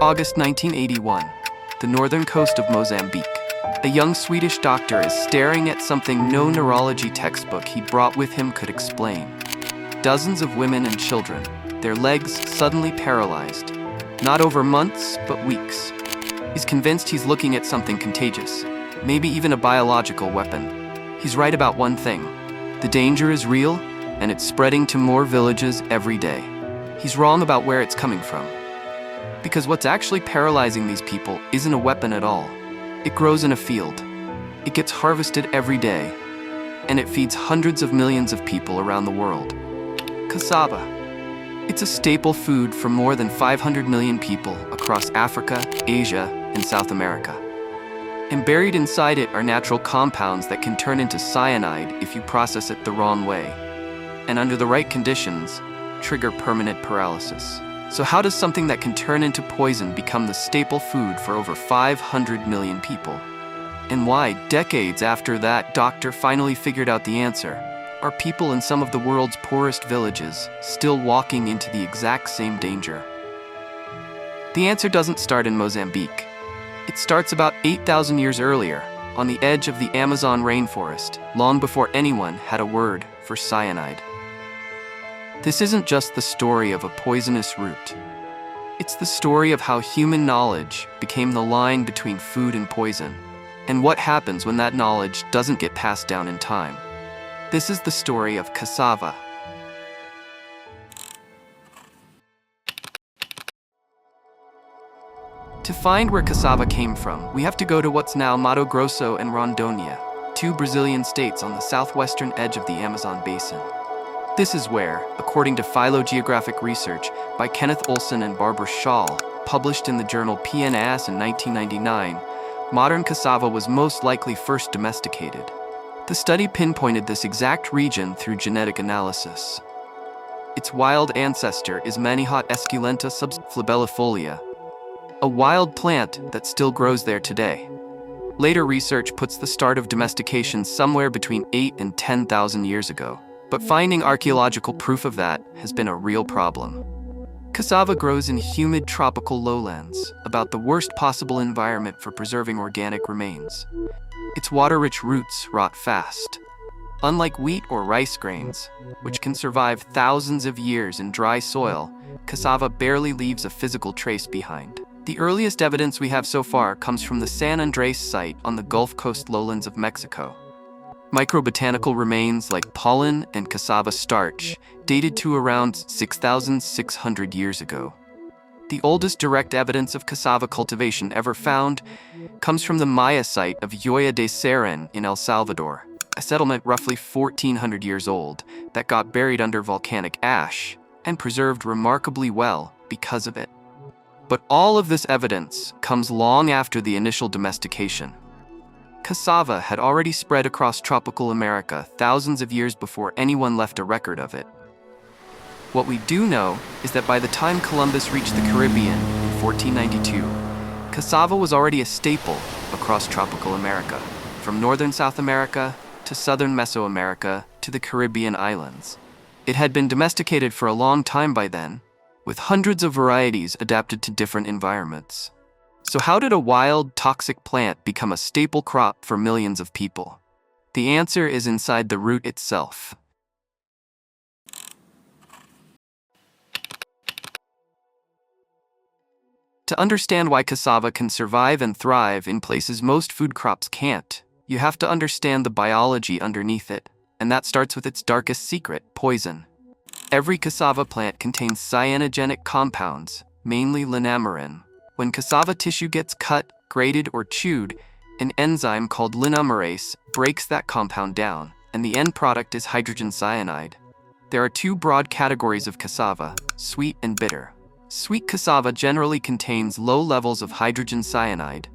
August 1981, the northern coast of Mozambique. A young Swedish doctor is staring at something no neurology textbook he brought with him could explain. Dozens of women and children, their legs suddenly paralyzed. Not over months, but weeks. He's convinced he's looking at something contagious, maybe even a biological weapon. He's right about one thing. The danger is real, and it's spreading to more villages every day. He's wrong about where it's coming from. Because what's actually paralyzing these people isn't a weapon at all. It grows in a field. It gets harvested every day, and it feeds hundreds of millions of people around the world. Cassava. It's a staple food for more than 500 million people across Africa, Asia, and South America. And buried inside it are natural compounds that can turn into cyanide if you process it the wrong way. And under the right conditions, trigger permanent paralysis. So how does something that can turn into poison become the staple food for over 500 million people? And why, decades after that doctor finally figured out the answer, are people in some of the world's poorest villages still walking into the exact same danger? The answer doesn't start in Mozambique. It starts about 8,000 years earlier, on the edge of the Amazon rainforest, long before anyone had a word for cyanide. This isn't just the story of a poisonous root. It's the story of how human knowledge became the line between food and poison, and what happens when that knowledge doesn't get passed down in time. This is the story of cassava. To find where cassava came from, we have to go to what's now Mato Grosso and Rondônia, two Brazilian states on the southwestern edge of the Amazon basin. This is where, according to phylogeographic research by Kenneth Olson and Barbara Schall, published in the journal PNAS in 1999, modern cassava was most likely first domesticated. The study pinpointed this exact region through genetic analysis. Its wild ancestor is Manihot esculenta subflabellifolia, a wild plant that still grows there today. Later research puts the start of domestication somewhere between 8 and 10,000 years ago. But finding archaeological proof of that has been a real problem. Cassava grows in humid tropical lowlands, about the worst possible environment for preserving organic remains. Its water-rich roots rot fast. Unlike wheat or rice grains, which can survive thousands of years in dry soil, cassava barely leaves a physical trace behind. The earliest evidence we have so far comes from the San Andres site on the Gulf Coast lowlands of Mexico. Microbotanical remains like pollen and cassava starch dated to around 6,600 years ago. The oldest direct evidence of cassava cultivation ever found comes from the Maya site of Yoya de Seren in El Salvador, a settlement roughly 1,400 years old that got buried under volcanic ash and preserved remarkably well because of it. But all of this evidence comes long after the initial domestication. Cassava had already spread across tropical America thousands of years before anyone left a record of it. What we do know is that by the time Columbus reached the Caribbean in 1492, cassava was already a staple across tropical America, from northern South America to southern Mesoamerica to the Caribbean islands. It had been domesticated for a long time by then, with hundreds of varieties adapted to different environments. So how did a wild, toxic plant become a staple crop for millions of people? The answer is inside the root itself. To understand why cassava can survive and thrive in places most food crops can't, you have to understand the biology underneath it, and that starts with its darkest secret, poison. Every cassava plant contains cyanogenic compounds, mainly linamarin. When cassava tissue gets cut, grated, or chewed, an enzyme called linamarase breaks that compound down, and the end product is hydrogen cyanide. There are two broad categories of cassava, sweet and bitter. Sweet cassava generally contains low levels of hydrogen cyanide,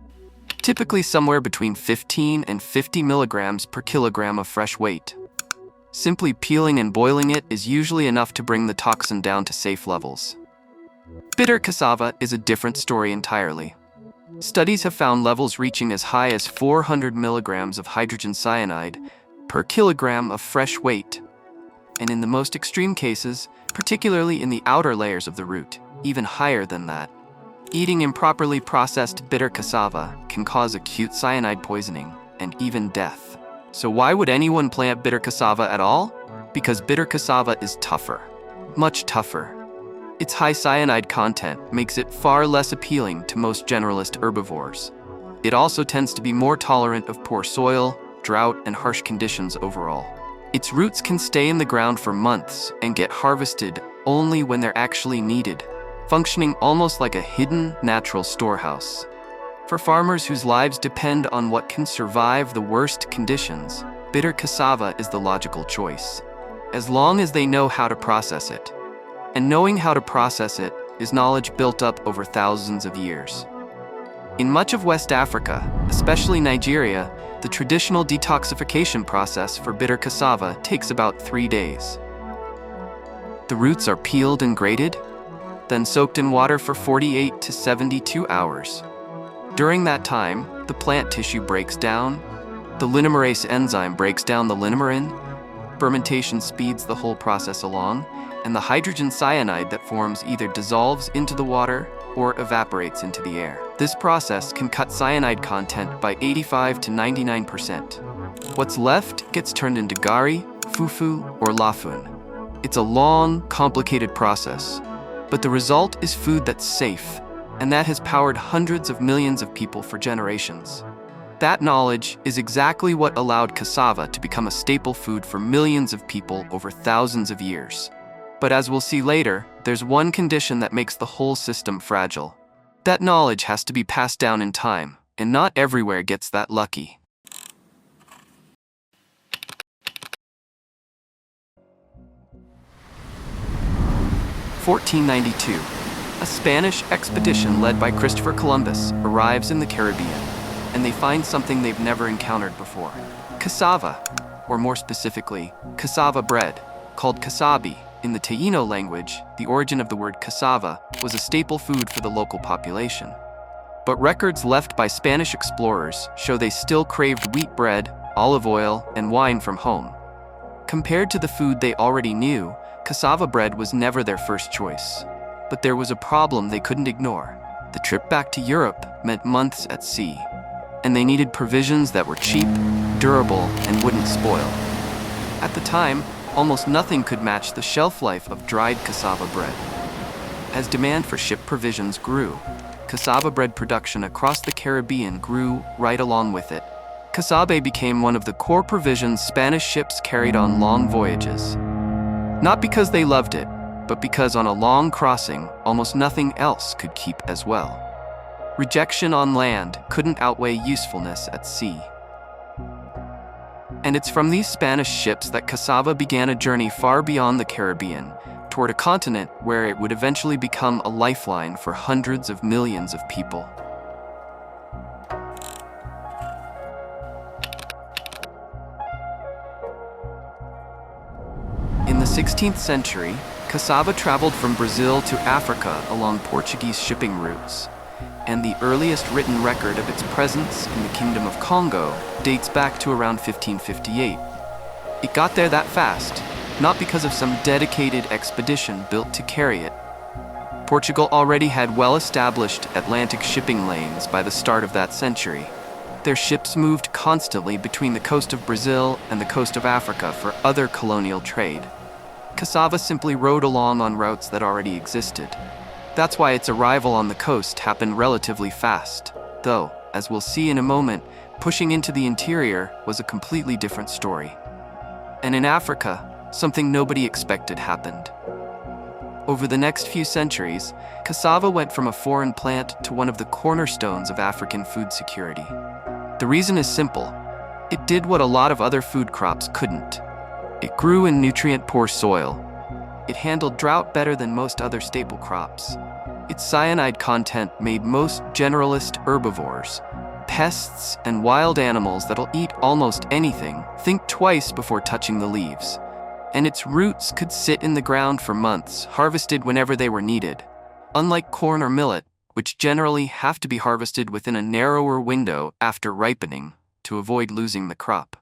typically somewhere between 15 and 50 milligrams per kilogram of fresh weight. Simply peeling and boiling it is usually enough to bring the toxin down to safe levels. Bitter cassava is a different story entirely. Studies have found levels reaching as high as 400 milligrams of hydrogen cyanide per kilogram of fresh weight, and in the most extreme cases, particularly in the outer layers of the root, even higher than that. Eating improperly processed bitter cassava can cause acute cyanide poisoning and even death. So why would anyone plant bitter cassava at all? Because bitter cassava is tougher, much tougher. Its high cyanide content makes it far less appealing to most generalist herbivores. It also tends to be more tolerant of poor soil, drought, and harsh conditions overall. Its roots can stay in the ground for months and get harvested only when they're actually needed, functioning almost like a hidden natural storehouse. For farmers whose lives depend on what can survive the worst conditions, bitter cassava is the logical choice, as long as they know how to process it. And knowing how to process it is knowledge built up over thousands of years. In much of West Africa, especially Nigeria, the traditional detoxification process for bitter cassava takes about 3 days. The roots are peeled and grated, then soaked in water for 48 to 72 hours. During that time, the plant tissue breaks down, the linomerase enzyme breaks down the linemerin, fermentation speeds the whole process along, and the hydrogen cyanide that forms either dissolves into the water or evaporates into the air. This process can cut cyanide content by 85 to 99%. What's left gets turned into gari, fufu, or lafun. It's a long, complicated process, but the result is food that's safe, and that has powered hundreds of millions of people for generations. That knowledge is exactly what allowed cassava to become a staple food for millions of people over thousands of years. But as we'll see later, there's one condition that makes the whole system fragile. That knowledge has to be passed down in time, and not everywhere gets that lucky. (1492). A Spanish expedition led by Christopher Columbus arrives in the Caribbean, and they find something they've never encountered before. Cassava, or more specifically, cassava bread, called casabi. In the Taino language, the origin of the word cassava was a staple food for the local population. But records left by Spanish explorers show they still craved wheat bread, olive oil, and wine from home. Compared to the food they already knew, cassava bread was never their first choice. But there was a problem they couldn't ignore. The trip back to Europe meant months at sea, and they needed provisions that were cheap, durable, and wouldn't spoil. At the time, almost nothing could match the shelf life of dried cassava bread. As demand for ship provisions grew, cassava bread production across the Caribbean grew right along with it. Cassave became one of the core provisions Spanish ships carried on long voyages. Not because they loved it, but because on a long crossing, almost nothing else could keep as well. Rejection on land couldn't outweigh usefulness at sea. And it's from these Spanish ships that cassava began a journey far beyond the Caribbean, toward a continent where it would eventually become a lifeline for hundreds of millions of people. In the 16th century, cassava traveled from Brazil to Africa along Portuguese shipping routes, and the earliest written record of its presence in the Kingdom of Kongo dates back to around 1558. It got there that fast, not because of some dedicated expedition built to carry it. Portugal already had well-established Atlantic shipping lanes by the start of that century. Their ships moved constantly between the coast of Brazil and the coast of Africa for other colonial trade. Cassava simply rode along on routes that already existed. That's why its arrival on the coast happened relatively fast, though, as we'll see in a moment, pushing into the interior was a completely different story. And in Africa, something nobody expected happened. Over the next few centuries, cassava went from a foreign plant to one of the cornerstones of African food security. The reason is simple. It did what a lot of other food crops couldn't. It grew in nutrient-poor soil. It handled drought better than most other staple crops. Its cyanide content made most generalist herbivores, pests and wild animals that'll eat almost anything, think twice before touching the leaves. And its roots could sit in the ground for months, harvested whenever they were needed. Unlike corn or millet, which generally have to be harvested within a narrower window after ripening to avoid losing the crop.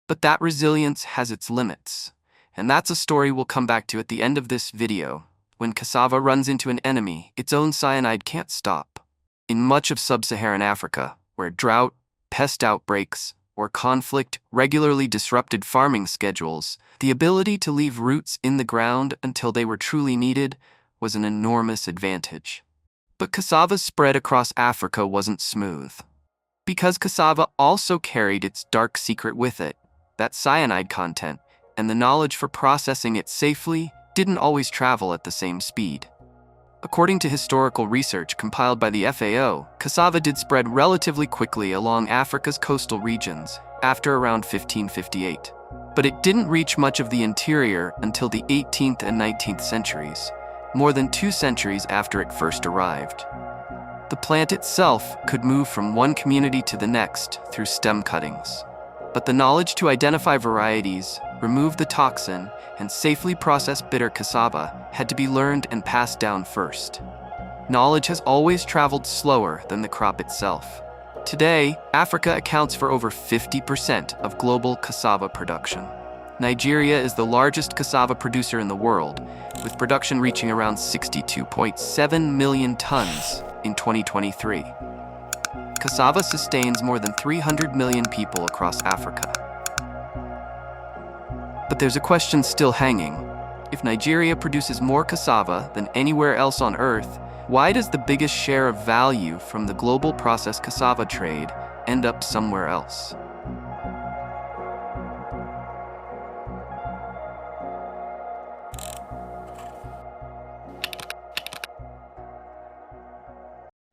But that resilience has its limits, and that's a story we'll come back to at the end of this video. When cassava runs into an enemy, its own cyanide can't stop. In much of sub-Saharan Africa, where drought, pest outbreaks, or conflict regularly disrupted farming schedules, the ability to leave roots in the ground until they were truly needed was an enormous advantage. But cassava's spread across Africa wasn't smooth. Because cassava also carried its dark secret with it, that cyanide content, and the knowledge for processing it safely didn't always travel at the same speed. According to historical research compiled by the FAO, cassava did spread relatively quickly along Africa's coastal regions after around 1558. But it didn't reach much of the interior until the 18th and 19th centuries, more than 2 centuries after it first arrived. The plant itself could move from one community to the next through stem cuttings. But the knowledge to identify varieties, remove the toxin, and safely process bitter cassava had to be learned and passed down first. Knowledge has always traveled slower than the crop itself. Today, Africa accounts for over 50% of global cassava production. Nigeria is the largest cassava producer in the world, with production reaching around 62.7 million tons in 2023. Cassava sustains more than 300 million people across Africa. But there's a question still hanging. If Nigeria produces more cassava than anywhere else on Earth, why does the biggest share of value from the global processed cassava trade end up somewhere else?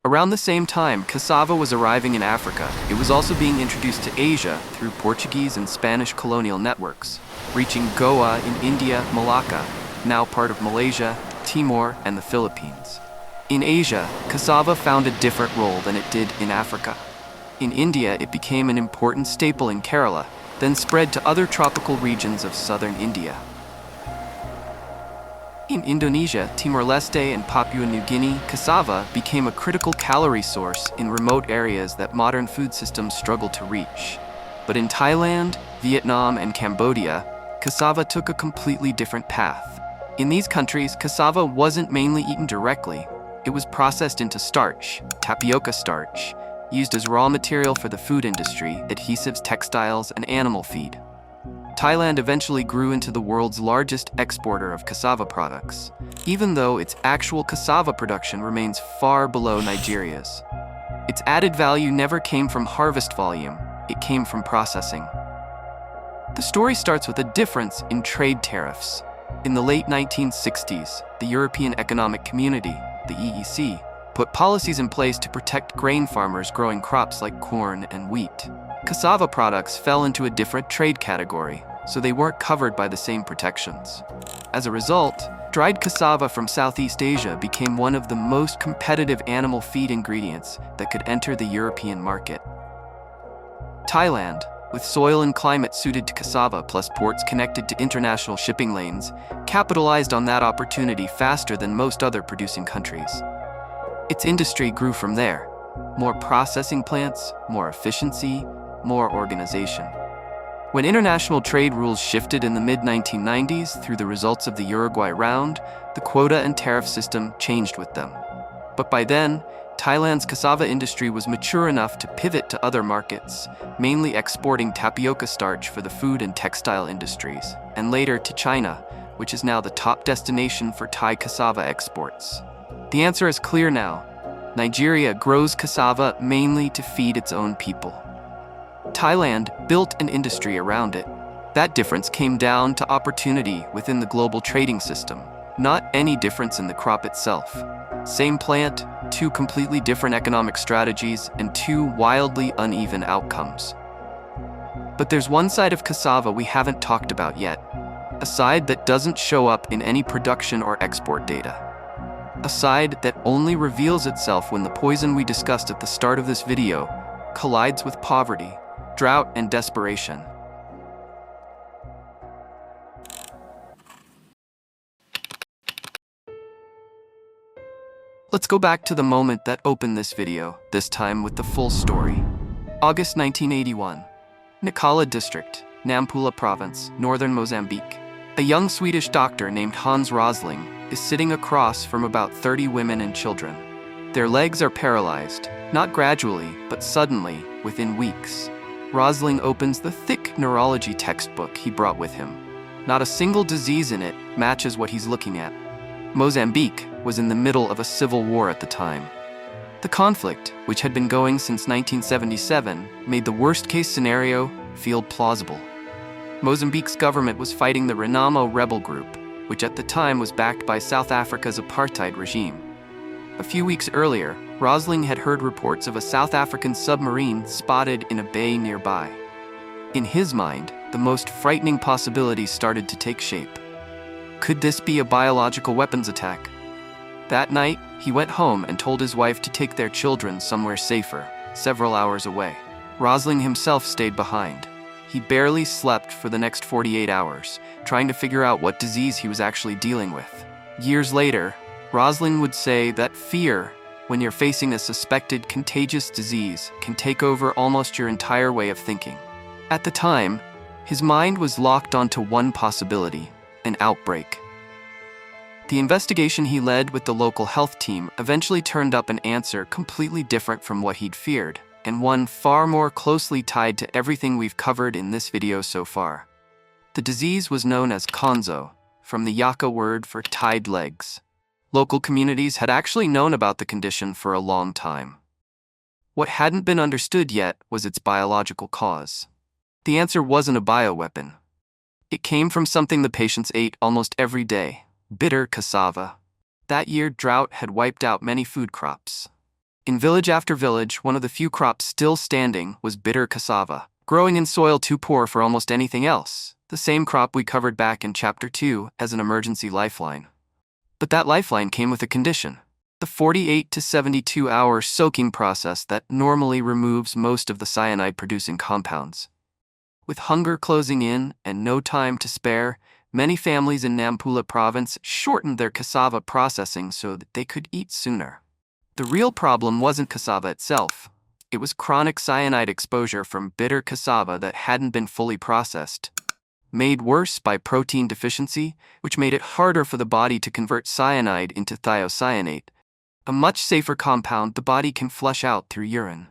Around the same time cassava was arriving in Africa, it was also being introduced to Asia through Portuguese and Spanish colonial networks, reaching Goa in India, Malacca, now part of Malaysia, Timor, and the Philippines. In Asia, cassava found a different role than it did in Africa. In India, it became an important staple in Kerala, then spread to other tropical regions of southern India. In Indonesia, Timor-Leste, and Papua New Guinea, cassava became a critical calorie source in remote areas that modern food systems struggle to reach. But in Thailand, Vietnam, and Cambodia, cassava took a completely different path. In these countries, cassava wasn't mainly eaten directly. It was processed into starch, tapioca starch, used as raw material for the food industry, adhesives, textiles, and animal feed. Thailand eventually grew into the world's largest exporter of cassava products, even though its actual cassava production remains far below Nigeria's. Its added value never came from harvest volume, it came from processing. The story starts with a difference in trade tariffs. In the late 1960s, the European Economic Community, the EEC, put policies in place to protect grain farmers growing crops like corn and wheat. Cassava products fell into a different trade category, so they weren't covered by the same protections. As a result, dried cassava from Southeast Asia became one of the most competitive animal feed ingredients that could enter the European market. Thailand, with soil and climate suited to cassava plus ports connected to international shipping lanes, capitalized on that opportunity faster than most other producing countries. Its industry grew from there. More processing plants, more efficiency, more organization. When international trade rules shifted in the mid-1990s through the results of the Uruguay round, the quota and tariff system changed with them. But by then, Thailand's cassava industry was mature enough to pivot to other markets, mainly exporting tapioca starch for the food and textile industries, and later to China, which is now the top destination for Thai cassava exports. The answer is clear now. Nigeria grows cassava mainly to feed its own people. Thailand built an industry around it. That difference came down to opportunity within the global trading system, not any difference in the crop itself. Same plant, 2 completely different economic strategies, and 2 wildly uneven outcomes. But there's one side of cassava we haven't talked about yet, a side that doesn't show up in any production or export data. A side that only reveals itself when the poison we discussed at the start of this video collides with poverty, drought, and desperation. Let's go back to the moment that opened this video, this time with the full story. August 1981. Nacala District, Nampula Province, northern Mozambique. A young Swedish doctor named Hans Rosling is sitting across from about 30 women and children. Their legs are paralyzed, not gradually, but suddenly, within weeks. Rosling opens the thick neurology textbook he brought with him. Not a single disease in it matches what he's looking at. Mozambique was in the middle of a civil war at the time. The conflict, which had been going since 1977, made the worst-case scenario feel plausible. Mozambique's government was fighting the Renamo rebel group, which at the time was backed by South Africa's apartheid regime. A few weeks earlier, Rosling had heard reports of a South African submarine spotted in a bay nearby. In his mind, the most frightening possibilities started to take shape. Could this be a biological weapons attack? That night, he went home and told his wife to take their children somewhere safer, several hours away. Rosling himself stayed behind. He barely slept for the next 48 hours, trying to figure out what disease he was actually dealing with. Years later, Rosling would say that fear, when you're facing a suspected contagious disease, can take over almost your entire way of thinking. At the time, his mind was locked onto one possibility: an outbreak. The investigation he led with the local health team eventually turned up an answer completely different from what he'd feared, and one far more closely tied to everything we've covered in this video so far. The disease was known as Konzo, from the Yaka word for tied legs. Local communities had actually known about the condition for a long time. What hadn't been understood yet was its biological cause. The answer wasn't a bioweapon. It came from something the patients ate almost every day: bitter cassava. That year, drought had wiped out many food crops. In village after village, one of the few crops still standing was bitter cassava, growing in soil too poor for almost anything else, the same crop we covered back in Chapter 2 as an emergency lifeline. But that lifeline came with a condition: the 48 to 72-hour soaking process that normally removes most of the cyanide-producing compounds. With hunger closing in and no time to spare, many families in Nampula province shortened their cassava processing so that they could eat sooner. The real problem wasn't cassava itself. It was chronic cyanide exposure from bitter cassava that hadn't been fully processed. Made worse by protein deficiency, which made it harder for the body to convert cyanide into thiocyanate, a much safer compound the body can flush out through urine.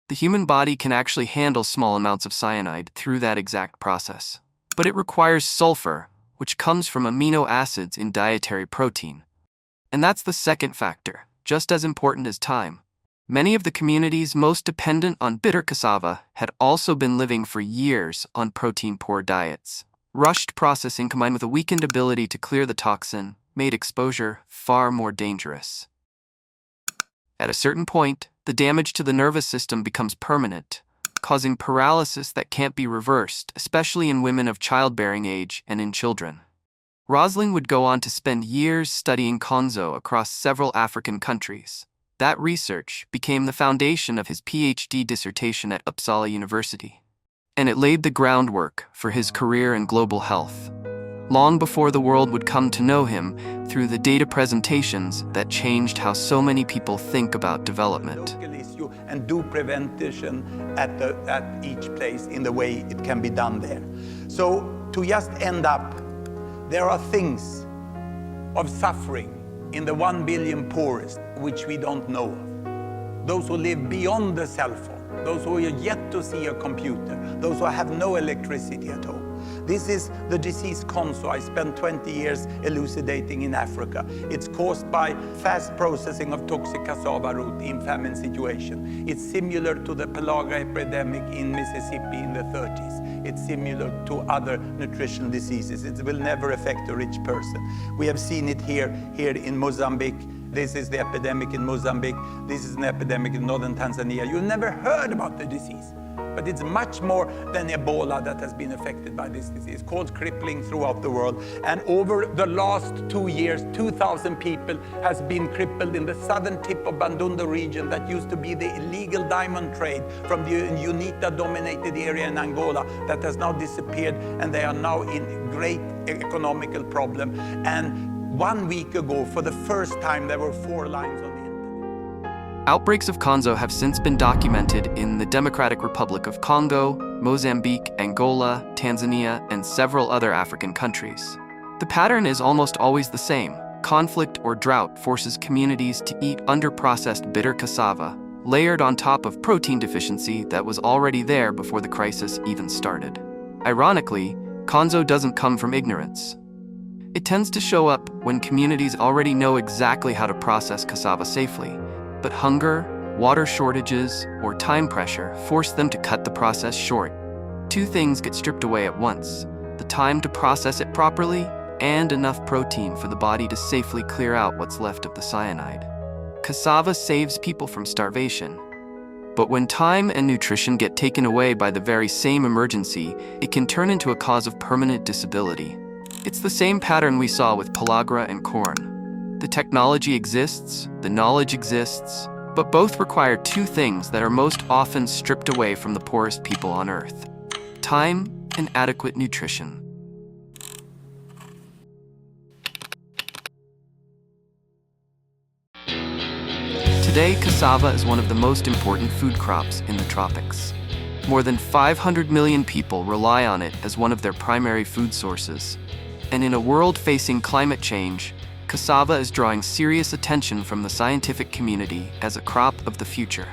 The human body can actually handle small amounts of cyanide through that exact process, but it requires sulfur, which comes from amino acids in dietary protein. And that's the second factor, just as important as time. Many of the communities most dependent on bitter cassava had also been living for years on protein-poor diets. Rushed processing combined with a weakened ability to clear the toxin made exposure far more dangerous. At a certain point, the damage to the nervous system becomes permanent, causing paralysis that can't be reversed, especially in women of childbearing age and in children. Rosling would go on to spend years studying Konzo across several African countries. That research became the foundation of his PhD dissertation at Uppsala University, and it laid the groundwork for his career in global health, long before the world would come to know him through the data presentations that changed how so many people think about development. Local issue and do prevention at each place in the way it can be done there. So to just end up, there are things of suffering in the 1 billion poorest, which we don't know of. Those who live beyond the cell phone, those who are yet to see a computer, those who have no electricity at home. This is the disease Konzo. I spent 20 years elucidating in Africa. It's caused by fast processing of toxic cassava root in famine situation. It's similar to the Pelagia epidemic in Mississippi in the 30s. It's similar to other nutritional diseases. It will never affect a rich person. We have seen it here in Mozambique. This is the epidemic in Mozambique. This is an epidemic in northern Tanzania. You've never heard about the disease, but it's much more than Ebola that has been affected by this disease. It's called crippling throughout the world. And over the last 2 years, 2,000 people has been crippled in the southern tip of Bandunda region that used to be the illegal diamond trade from the UNITA-dominated area in Angola that has now disappeared, and they are now in great economical problem. And 1 week ago, for the first time, there were 4 lines on the internet. Outbreaks of Konzo have since been documented in the Democratic Republic of Congo, Mozambique, Angola, Tanzania, and several other African countries. The pattern is almost always the same. Conflict or drought forces communities to eat under-processed bitter cassava, layered on top of protein deficiency that was already there before the crisis even started. Ironically, Konzo doesn't come from ignorance. It tends to show up when communities already know exactly how to process cassava safely, but hunger, water shortages, or time pressure force them to cut the process short. Two things get stripped away at once: the time to process it properly and enough protein for the body to safely clear out what's left of the cyanide. Cassava saves people from starvation. But when time and nutrition get taken away by the very same emergency, it can turn into a cause of permanent disability. It's the same pattern we saw with pellagra and corn. The technology exists, the knowledge exists, but both require two things that are most often stripped away from the poorest people on Earth: time and adequate nutrition. Today, cassava is one of the most important food crops in the tropics. More than 500 million people rely on it as one of their primary food sources. And in a world facing climate change, cassava is drawing serious attention from the scientific community as a crop of the future.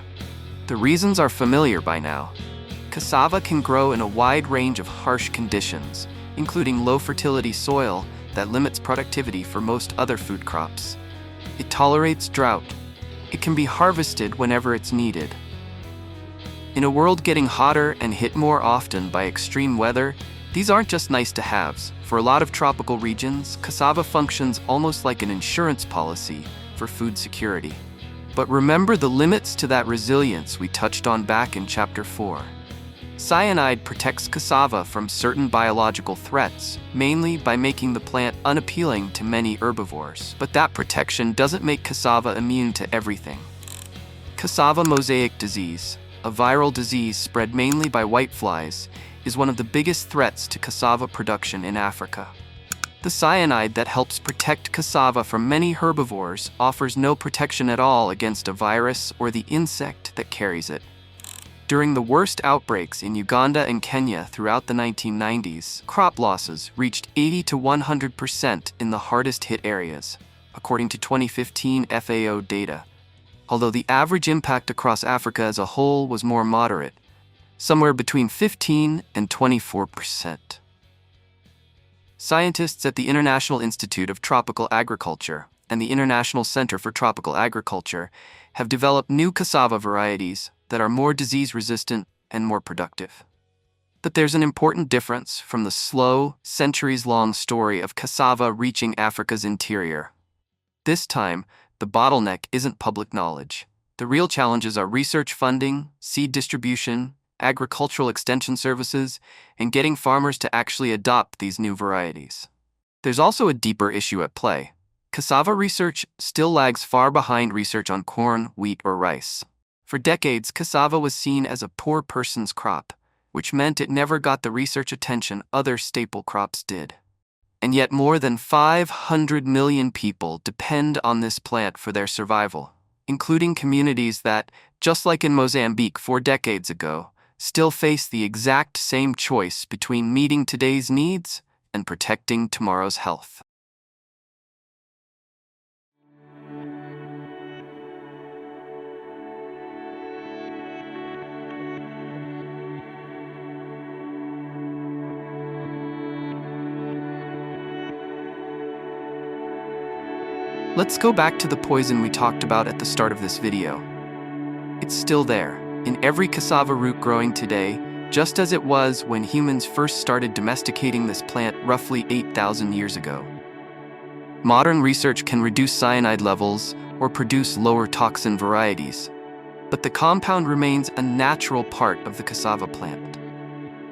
The reasons are familiar by now. Cassava can grow in a wide range of harsh conditions, including low fertility soil that limits productivity for most other food crops. It tolerates drought. It can be harvested whenever it's needed. In a world getting hotter and hit more often by extreme weather, these aren't just nice-to-haves. For a lot of tropical regions, cassava functions almost like an insurance policy for food security. But remember the limits to that resilience we touched on back in Chapter 4. Cyanide protects cassava from certain biological threats, mainly by making the plant unappealing to many herbivores. But that protection doesn't make cassava immune to everything. Cassava mosaic disease, a viral disease spread mainly by whiteflies, is one of the biggest threats to cassava production in Africa. The cyanide that helps protect cassava from many herbivores offers no protection at all against a virus or the insect that carries it. During the worst outbreaks in Uganda and Kenya throughout the 1990s, crop losses reached 80 to 100% in the hardest hit areas, according to 2015 FAO data. Although the average impact across Africa as a whole was more moderate, somewhere between 15 and 24%. Scientists at the International Institute of Tropical Agriculture and the International Center for Tropical Agriculture have developed new cassava varieties that are more disease-resistant and more productive. But there's an important difference from the slow, centuries-long story of cassava reaching Africa's interior. This time, the bottleneck isn't public knowledge. The real challenges are research funding, seed distribution, agricultural extension services, and getting farmers to actually adopt these new varieties. There's also a deeper issue at play. Cassava research still lags far behind research on corn, wheat, or rice. For decades, cassava was seen as a poor person's crop, which meant it never got the research attention other staple crops did. And yet more than 500 million people depend on this plant for their survival, including communities that, just like in Mozambique 4 decades ago, still face the exact same choice between meeting today's needs and protecting tomorrow's health. Let's go back to the poison we talked about at the start of this video. It's still there, in every cassava root growing today, just as it was when humans first started domesticating this plant roughly 8,000 years ago. Modern research can reduce cyanide levels or produce lower toxin varieties, but the compound remains a natural part of the cassava plant.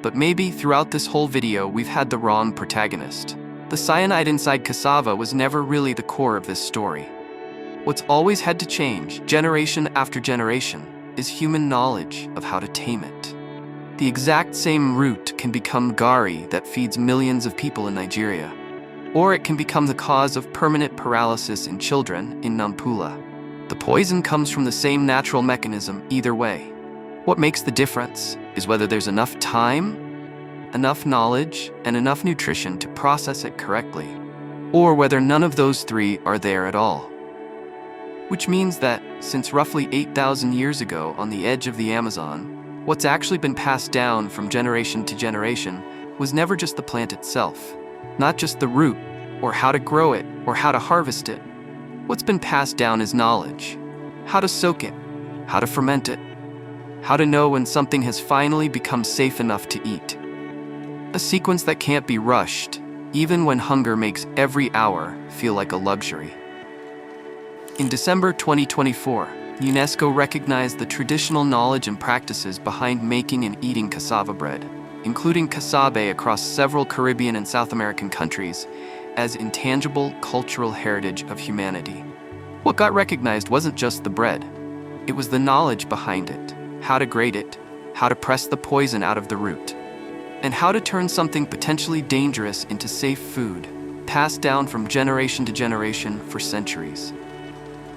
But maybe throughout this whole video we've had the wrong protagonist. The cyanide inside cassava was never really the core of this story. What's always had to change, generation after generation, is human knowledge of how to tame it. The exact same root can become gari that feeds millions of people in Nigeria, or it can become the cause of permanent paralysis in children in Nampula. The poison comes from the same natural mechanism either way. What makes the difference is whether there's enough time, enough knowledge, and enough nutrition to process it correctly. or whether none of those three are there at all. Which means that, since roughly 8,000 years ago on the edge of the Amazon, what's actually been passed down from generation to generation was never just the plant itself, not just the root, or how to grow it, or how to harvest it. What's been passed down is knowledge. How to soak it, how to ferment it, how to know when something has finally become safe enough to eat. A sequence that can't be rushed, even when hunger makes every hour feel like a luxury. In December 2024, UNESCO recognized the traditional knowledge and practices behind making and eating cassava bread, including cassave across several Caribbean and South American countries, as intangible cultural heritage of humanity. What got recognized wasn't just the bread. It was the knowledge behind it, how to grate it, how to press the poison out of the root, and how to turn something potentially dangerous into safe food, passed down from generation to generation for centuries.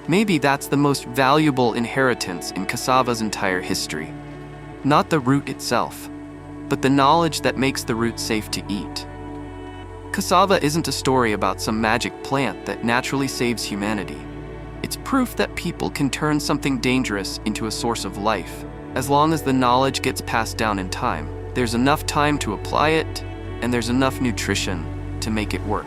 Maybe that's the most valuable inheritance in cassava's entire history. Not the root itself, but the knowledge that makes the root safe to eat. Cassava isn't a story about some magic plant that naturally saves humanity. It's proof that people can turn something dangerous into a source of life. As long as the knowledge gets passed down in time, there's enough time to apply it, and there's enough nutrition to make it work.